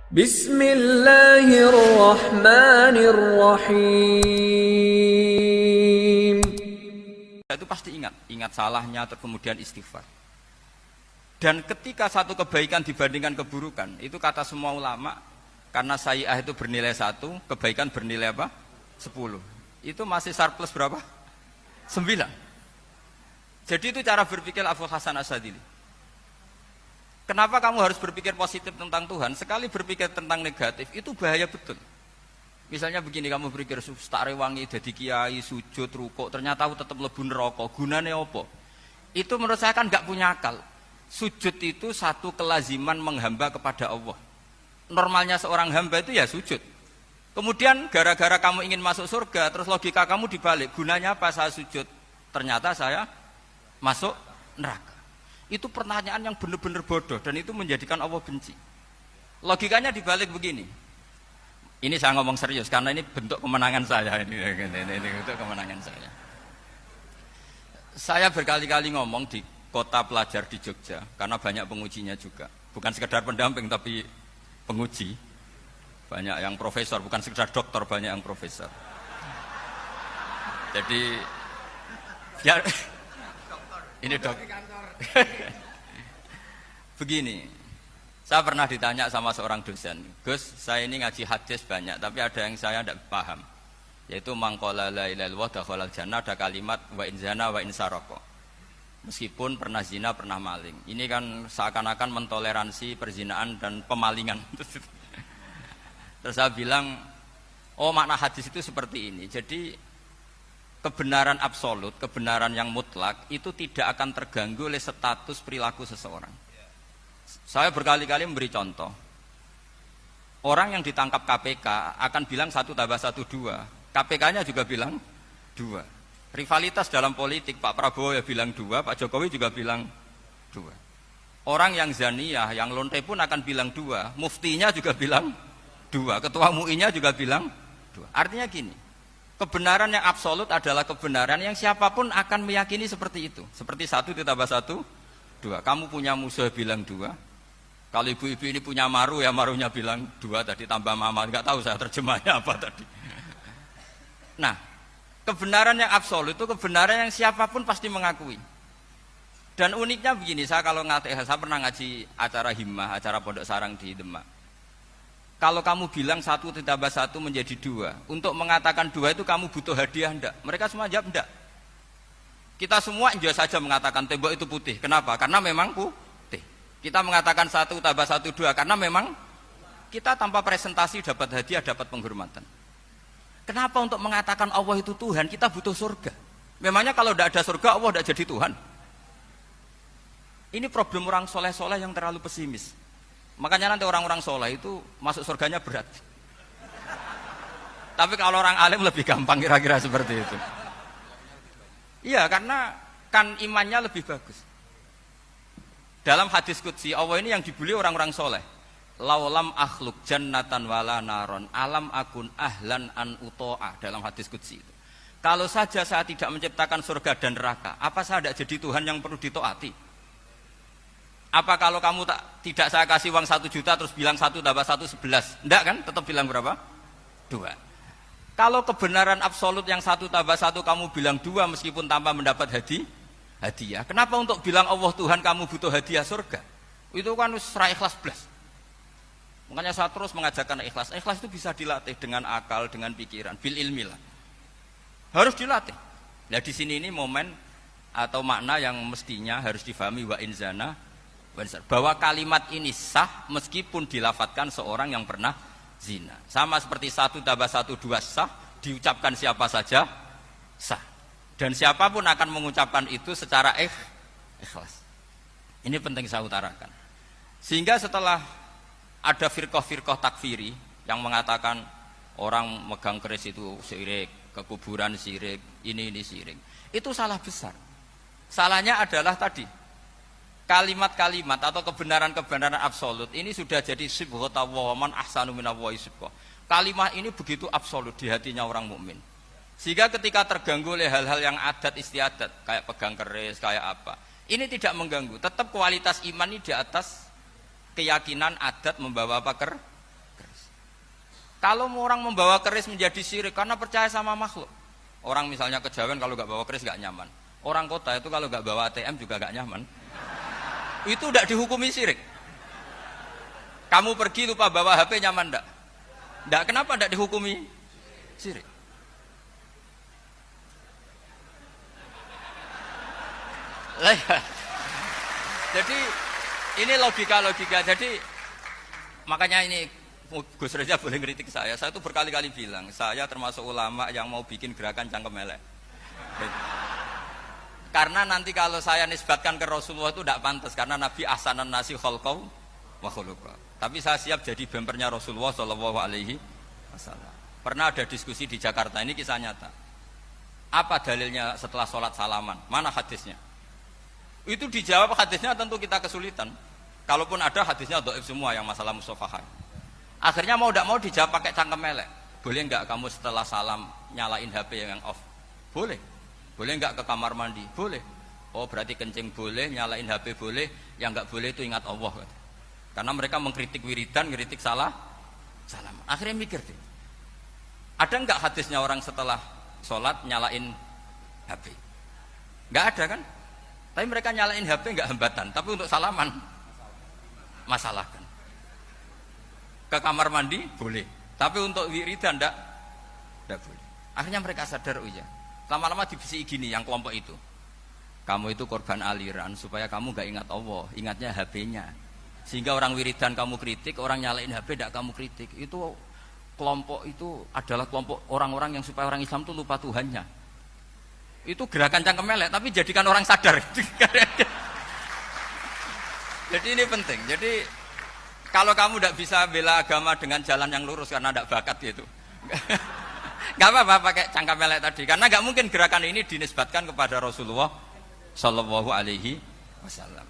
Bismillahirrahmanirrahim. Itu pasti ingat salahnya, terus kemudian istighfar. Dan ketika satu kebaikan dibandingkan keburukan, itu kata semua ulama, karena sayyi'ah itu bernilai 1, kebaikan bernilai apa? 10. Itu masih surplus berapa? 9. Jadi itu cara berpikir Abu Hasan Asyadzili. Kenapa kamu harus berpikir positif tentang Tuhan? Sekali berpikir tentang negatif, itu bahaya betul. Misalnya begini, kamu berpikir tak rewangi jadi kiai, sujud, rukuk, ternyata aku tetap lebu neraka. Gunane apa? Itu menurut saya kan nggak punya akal. Sujud itu satu kelaziman menghamba kepada Allah. Normalnya seorang hamba itu ya sujud. Kemudian gara-gara kamu ingin masuk surga, terus logika kamu dibalik. Gunanya apa saya sujud? Ternyata saya masuk neraka. Itu pertanyaan yang benar-benar bodoh dan itu menjadikan Allah benci. Logikanya dibalik begini. Ini saya ngomong serius karena ini bentuk kemenangan saya. Ini bentuk kemenangan saya. Saya berkali-kali ngomong di kota pelajar di Jogja karena banyak pengujinya juga. Bukan sekedar pendamping tapi penguji. Banyak yang profesor, bukan sekedar dokter, banyak yang profesor. Jadi ya ini begini, saya pernah ditanya sama seorang dosen, Gus, saya ini ngaji hadis banyak, tapi ada yang saya tidak paham, yaitu mangkola la ilaha illallah dakhalal jannah, ada kalimat wa in zana wa in saraka. Meskipun pernah zina, pernah maling. Ini kan seakan-akan mentoleransi perzinaan dan pemalingan. Terus saya bilang, oh makna hadis itu seperti ini. Jadi kebenaran absolut, kebenaran yang mutlak itu tidak akan terganggu oleh status perilaku seseorang. Saya berkali-kali memberi contoh. Orang yang ditangkap KPK akan bilang 1 tambah 1 2. KPK-nya juga bilang 2. Rivalitas dalam politik, Pak Prabowo ya bilang 2, Pak Jokowi juga bilang 2. Orang yang zaniyah, yang lonte pun akan bilang 2. Muftinya juga bilang 2. Ketua MUI-nya juga bilang 2. Artinya gini, kebenaran yang absolut adalah kebenaran yang siapapun akan meyakini seperti itu. Seperti 1 ditambah 1, 2. Kamu punya musuh bilang 2. Kalau ibu-ibu ini punya maru, ya marunya bilang 2 tadi tambah mama. Enggak tahu saya terjemahnya apa tadi. Nah, kebenaran yang absolut itu kebenaran yang siapapun pasti mengakui. Dan uniknya begini, saya kalau saya pernah ngaji acara himmah, acara pondok sarang di Demak. Kalau kamu bilang 1 ditambah 1 menjadi 2, untuk mengatakan 2 itu kamu butuh hadiah enggak? Mereka semua jawab enggak. Kita semua enggak saja mengatakan tembok itu putih. Kenapa? Karena memang putih. Kita mengatakan 1 tambah 1 2 karena memang kita tanpa presentasi dapat hadiah, dapat penghormatan. Kenapa untuk mengatakan Allah itu Tuhan kita butuh surga? Memangnya kalau tidak ada surga Allah tidak jadi Tuhan? Ini problem orang soleh-soleh yang terlalu pesimis. Makanya nanti orang-orang soleh itu masuk surganya berat. Tapi kalau orang alim lebih gampang kira-kira seperti itu. Iya, karena kan imannya lebih bagus. Dalam hadis qudsi Allah ini yang dibuli orang-orang soleh. Laulam akhluk jannatan wala naron alam akun ahlan an uto'ah, dalam hadis qudsi itu. Kalau saja saya tidak menciptakan surga dan neraka, apa saya tidak jadi Tuhan yang perlu ditaati? Apa kalau kamu tidak saya kasih uang 1 juta terus bilang 1 tambah 1 11? Enggak kan? Tetap bilang berapa? 2. Kalau kebenaran absolut yang 1 tambah 1 kamu bilang 2 meskipun tanpa mendapat hadiah. Kenapa untuk bilang Allah Tuhan kamu butuh hadiah surga? Itu kan serah ikhlas belas. Makanya saya terus mengajarkan ikhlas. Ikhlas itu bisa dilatih dengan akal, dengan pikiran, bil ilmi lah. Harus dilatih. Nah di sini ini momen atau makna yang mestinya harus difahami wa inzana, bahwa kalimat ini sah meskipun dilafatkan seorang yang pernah zina. Sama seperti 1 tambah 1 2 sah, diucapkan siapa saja sah. Dan siapapun akan mengucapkan itu secara ikhlas. Ini penting saya utarakan. Sehingga setelah ada firqah-firqah takfiri yang mengatakan orang megang keris itu syirik, ke kuburan syirik, ini syirik. Itu salah besar. Salahnya adalah tadi kalimat-kalimat atau kebenaran-kebenaran absolut ini sudah jadi sibghatallahi man ahsanu minallahi sibghah. Kalimat ini begitu absolut di hatinya orang mukmin. Sehingga ketika terganggu oleh hal-hal yang adat istiadat, kayak pegang keris, kayak apa, ini tidak mengganggu. Tetap kualitas iman ini di atas keyakinan adat membawa apa Kalau orang membawa keris menjadi syirik karena percaya sama makhluk. Orang misalnya kejawen kalau nggak bawa keris nggak nyaman. Orang kota itu kalau nggak bawa ATM juga nggak nyaman. Itu tidak dihukumi syirik. Kamu pergi lupa bawa HP nyaman ndak? Ndak, kenapa ndak dihukumi syirik? Jadi ini logika. Jadi makanya ini Gus Reza boleh ngeritik saya itu berkali-kali bilang, saya termasuk ulama yang mau bikin gerakan cangkem elek. Karena nanti kalau saya nisbatkan ke Rasulullah itu tidak pantas, karena Nabi ahsanan nasi khalqau wa khuluqa. Tapi saya siap jadi bempernya Rasulullah Shallallahu Alaihi Wasallam. Pernah ada diskusi di Jakarta, ini kisah nyata. Apa dalilnya setelah sholat salaman? Mana hadisnya? Itu dijawab hadisnya tentu kita kesulitan. Kalaupun ada hadisnya dhaif semua yang masalah musafahan. Akhirnya mau tidak mau dijawab pakai cangkem elek. Boleh enggak kamu setelah salam nyalain HP yang off? Boleh. Boleh enggak ke kamar mandi? Boleh. Oh berarti kencing boleh, nyalain HP boleh, yang enggak boleh itu ingat Allah. Karena mereka mengkritik wiridan, ngeritik salah salam. Akhirnya mikir deh. Ada enggak hadisnya orang setelah sholat nyalain HP? Enggak ada kan? Tapi mereka nyalain HP enggak hambatan, tapi untuk salaman masalahkan. Ke kamar mandi boleh, tapi untuk wiridan tidak boleh. Akhirnya mereka sadar, oh iya, lama-lama dibisi gini yang kelompok itu, kamu itu korban aliran supaya kamu gak ingat Allah, ingatnya HP-nya. Sehingga orang wiridan kamu kritik, orang nyalain HP tidak kamu kritik. Itu kelompok itu adalah kelompok orang-orang yang supaya orang Islam itu lupa Tuhannya. Itu gerakan cangkem elek, tapi jadikan orang sadar. Jadi ini penting. Jadi kalau kamu tidak bisa bela agama dengan jalan yang lurus karena tidak bakat gitu, nggak apa-apa pakai cangkem elek tadi, karena nggak mungkin gerakan ini dinisbatkan kepada Rasulullah Shallallahu Alaihi Wasallam.